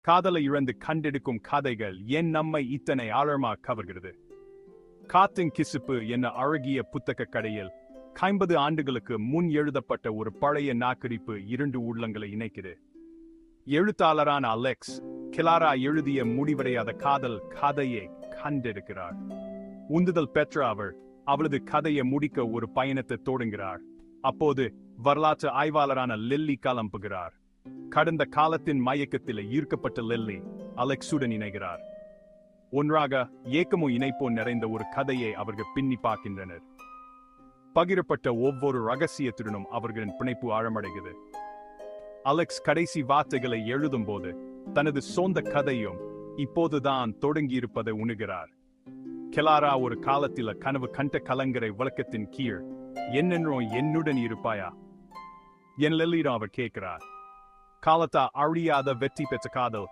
காதலை இழந்து கண்டெடுக்கும் கதைகள் ஏன் நம்மை இத்தனை ஆழமா கவர்கிறது? காத்தின் கிசுப்பு என்ன அழகிய புத்தக கடையில் 50 ஆண்டுகளுக்கு முன் எழுதப்பட்ட ஒரு பழைய நாக்கடிப்பு இரண்டு உள்ளங்களை இணைக்குது. எழுத்தாளரான அலெக்ஸ் கிளாரா எழுதிய முடிவடையாத காதல் கதையை கண்டெடுக்கிறார். உந்துதல் பெற்ற அவர் அவளது கதையை முடிக்க ஒரு பயணத்தை தொடங்குகிறார். அப்போது வரலாற்று ஆய்வாளரான லில்லி கிளம்புகிறார். கடந்த காலத்தின் மயக்கத்தில் ஈர்க்கப்பட்ட லில்லி அலெக்ஸுடன் இணைகிறார். ஒன்றாக ஏக்கமோ இணைப்போ நிறைந்த ஒரு கதையை அவர்கள் பின்னி பார்க்கின்றனர். பகிரப்பட்ட ஒவ்வொரு ரகசியத்துடனும் அவர்களின் பிணைப்பு ஆழமடைகிறது. அலெக்ஸ் கடைசி வார்த்தைகளை எழுதும்போது தனது சொந்த கதையும் இப்போதுதான் தொடங்கியிருப்பதை உணர்கிறார். கிளாரா ஒரு காலத்தில் கனவு கண்ட கலங்கரை விளக்கத்தின் கீழ் என்னென்னோ என்னுடன் இருப்பாயா என் லில்லிடம் அவர் கேட்கிறார். காலத்தா அழியாத வெற்றி பெற்ற காதல்